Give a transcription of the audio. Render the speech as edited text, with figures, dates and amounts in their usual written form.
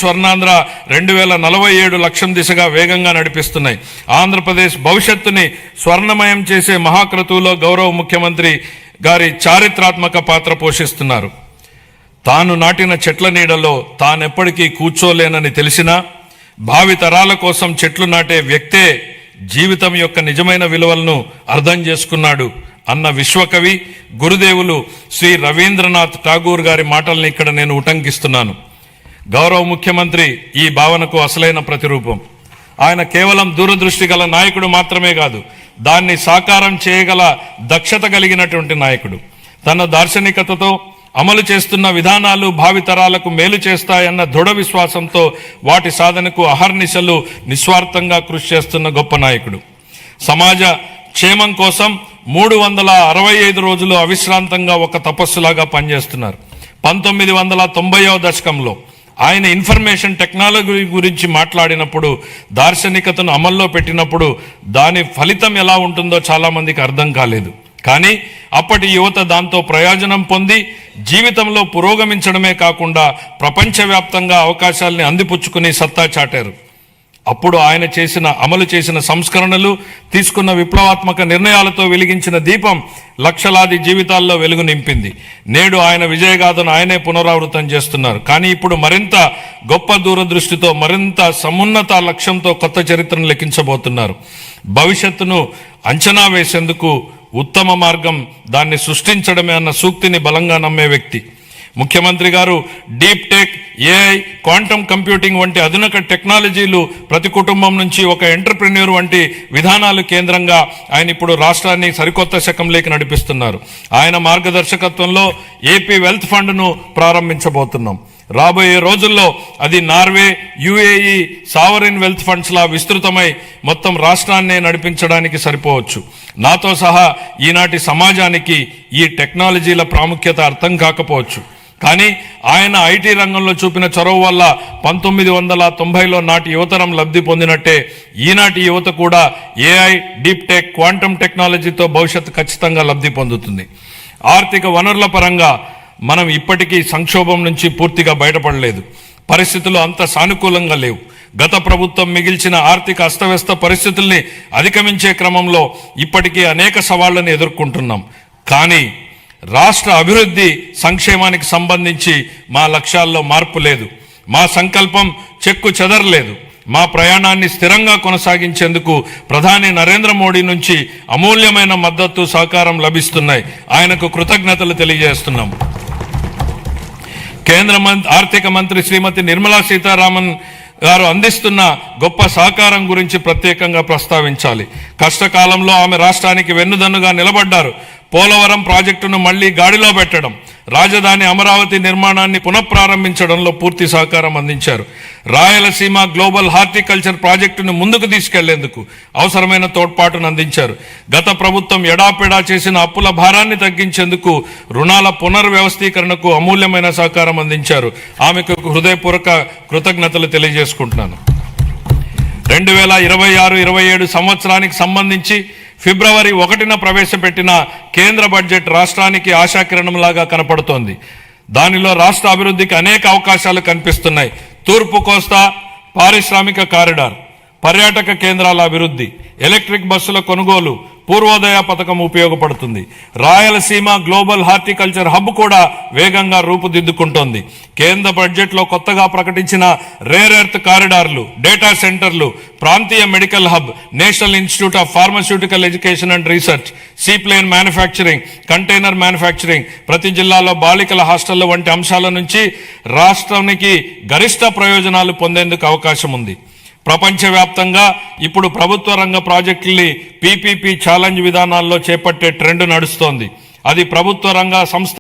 స్వర్ణాంధ్ర 2047 లక్ష్యం దిశగా వేగంగా నడిపిస్తున్నాయి. ఆంధ్రప్రదేశ్ భవిష్యత్తుని స్వర్ణమయం చేసే మహాక్రతువులో గౌరవ ముఖ్యమంత్రి గారి చారిత్రాత్మక పాత్ర పోషిస్తున్నారు. తాను నాటిన చెట్ల నీడలో తానెప్పటికీ కూర్చోలేనని తెలిసినా భావి తరాల కోసం చెట్లు నాటే వ్యక్తే జీవితం యొక్క నిజమైన విలువలను అర్థం చేసుకున్నాడు అన్న విశ్వకవి గురుదేవులు శ్రీ రవీంద్రనాథ్ ఠాగూర్ గారి మాటల్ని ఇక్కడ నేను ఉటంకిస్తున్నాను. గౌరవ ముఖ్యమంత్రి ఈ భావనకు అసలైన ప్రతిరూపం. ఆయన కేవలం దూరదృష్టి గల నాయకుడు మాత్రమే కాదు, దాన్ని సాకారం చేయగల దక్షత కలిగినటువంటి నాయకుడు. తన దార్శనికతతో అమలు చేస్తున్న విధానాలు భావితరాలకు మేలు చేస్తాయన్న దృఢ విశ్వాసంతో వాటి సాధనకు అహర్నిశలు నిస్వార్థంగా కృషి చేస్తున్న గొప్ప నాయకుడు. సమాజ క్షేమం కోసం 365 రోజులు అవిశ్రాంతంగా ఒక తపస్సులాగా పనిచేస్తున్నారు. 1990వ దశకంలో ఆయన ఇన్ఫర్మేషన్ టెక్నాలజీ గురించి మాట్లాడినప్పుడు, దార్శనికతను అమల్లో పెట్టినప్పుడు దాని ఫలితం ఎలా ఉంటుందో చాలా మందికి అర్థం కాలేదు. కానీ అప్పటి యువత దాంతో ప్రయోజనం పొంది జీవితంలో పురోగమించడమే కాకుండా ప్రపంచవ్యాప్తంగా అవకాశాలని అందిపుచ్చుకుని సత్తా చాటారు. అప్పుడు ఆయన అమలు చేసిన సంస్కరణలు, తీసుకున్న విప్లవాత్మక నిర్ణయాలతో వెలిగించిన దీపం లక్షలాది జీవితాల్లో వెలుగు నింపింది. నేడు ఆయన విజయగాథను ఆయనే పునరావృతం చేస్తున్నారు. కానీ ఇప్పుడు మరింత గొప్ప దూరదృష్టితో, మరింత సమున్నత లక్ష్యంతో కొత్త చరిత్రను లెక్కించబోతున్నారు. భవిష్యత్తును అంచనా వేసేందుకు ఉత్తమ మార్గం దాన్ని సృష్టించడమే అన్న సూక్తిని బలంగా నమ్మే వ్యక్తి ముఖ్యమంత్రి గారు. Deep tech, AI, quantum computing వంటి అధునిక టెక్నాలజీలు ప్రతి కుటుంబం నుంచి ఒక ఎంటర్ప్రెన్యూర్ వంటి విధానాలు కేంద్రంగా ఆయన ఇప్పుడు రాష్ట్రాన్ని సరికొత్త శకంలోకి నడిపిస్తున్నారు. ఆయన మార్గదర్శకత్వంలో ఏపీ వెల్త్ ఫండ్ను ప్రారంభించబోతున్నాం. రాబోయే రోజుల్లో అది Norway, UAE sovereign wealth funds లా విస్తృతమై మొత్తం రాష్ట్రాన్నే నడిపించడానికి సరిపోవచ్చు. నాతో సహా ఈనాటి సమాజానికి ఈ టెక్నాలజీల ప్రాముఖ్యత అర్థం కాకపోవచ్చు. కానీ ఆయన ఐటీ రంగంలో చూపిన చొరవ వల్ల 1990లో నాటి యువతరం లబ్ధి పొందినట్టే ఈనాటి యువత కూడా ఏఐ, డీప్ టెక్, క్వాంటమ్ టెక్నాలజీతో భవిష్యత్తు ఖచ్చితంగా లబ్ధి పొందుతుంది. ఆర్థిక వనరుల పరంగా మనం ఇప్పటికీ సంక్షోభం నుంచి పూర్తిగా బయటపడలేదు. పరిస్థితులు అంత సానుకూలంగా లేవు. గత ప్రభుత్వం మిగిల్చిన ఆర్థిక అస్తవ్యస్త పరిస్థితుల్ని అధిగమించే క్రమంలో ఇప్పటికీ అనేక సవాళ్లను ఎదుర్కొంటున్నాం. కానీ రాష్ట్ర అభివృద్ధి, సంక్షేమానికి సంబంధించి మా లక్ష్యాల్లో మార్పు లేదు. మా సంకల్పం చెక్కు చెదరలేదు. మా ప్రయాణాన్ని స్థిరంగా కొనసాగించేందుకు ప్రధాని నరేంద్ర మోడీ నుంచి అమూల్యమైన మద్దతు, సహకారం లభిస్తున్నాయి. ఆయనకు కృతజ్ఞతలు తెలియజేస్తున్నాం. కేంద్ర ఆర్థిక మంత్రి శ్రీమతి నిర్మలా సీతారామన్ గారు అందిస్తున్న గొప్ప సహకారం గురించి ప్రత్యేకంగా ప్రస్తావించాలి. కష్టకాలంలో ఆమె రాష్ట్రానికి వెన్నుదన్నుగా నిలబడ్డారు. పోలవరం ప్రాజెక్టును మళ్లీ గాడిలో పెట్టడం, రాజధాని అమరావతి నిర్మాణాన్ని పునఃప్రారంభించడంలో పూర్తి సహకారం అందించారు. రాయలసీమ గ్లోబల్ హార్టికల్చర్ ప్రాజెక్టును ముందుకు తీసుకెళ్లేందుకు అవసరమైన తోడ్పాటును అందించారు. గత ప్రభుత్వం ఎడాపెడా చేసిన అప్పుల భారాన్ని తగ్గించేందుకు, రుణాల పునర్వ్యవస్థీకరణకు అమూల్యమైన సహకారం అందించారు. ఆమెకు హృదయపూర్వక కృతజ్ఞతలు తెలియజేసుకుంటున్నాను. 2026-27 సంవత్సరానికి సంబంధించి ఫిబ్రవరి 1న ప్రవేశపెట్టిన కేంద్ర బడ్జెట్ రాష్ట్రానికి ఆశాకిరణంలాగా కనపడుతోంది. దానిలో రాష్ట్ర అభివృద్ధికి అనేక అవకాశాలు కనిపిస్తున్నాయి. తూర్పు కోస్తా పారిశ్రామిక కారిడార్, పర్యాటక కేంద్రాల అభివృద్ధి, ఎలక్ట్రిక్ బస్సుల కొనుగోలు, పూర్వోదయ పథకం ఉపయోగపడుతుంది. రాయలసీమ గ్లోబల్ హార్టికల్చర్ హబ్ కూడా వేగంగా రూపుదిద్దుకుంటోంది. కేంద్ర బడ్జెట్లో కొత్తగా ప్రకటించిన రేర్ ఎర్త్ కారిడార్లు, డేటా సెంటర్లు, ప్రాంతీయ medical hub, national institute of pharmaceutical education and research, seaplane manufacturing, container manufacturing, ప్రతి జిల్లాలో బాలికల హాస్టళ్లు వంటి అంశాల నుంచి రాష్ట్రానికి గరిష్ట ప్రయోజనాలు పొందేందుకు అవకాశం ఉంది. ప్రపంచవ్యాప్తంగా ఇప్పుడు ప్రభుత్వ రంగ ప్రాజెక్టుల్ని పీపీపీ ఛాలెంజ్ విధానాల్లో చేపట్టే ట్రెండ్ నడుస్తోంది. అది ప్రభుత్వ రంగ సంస్థ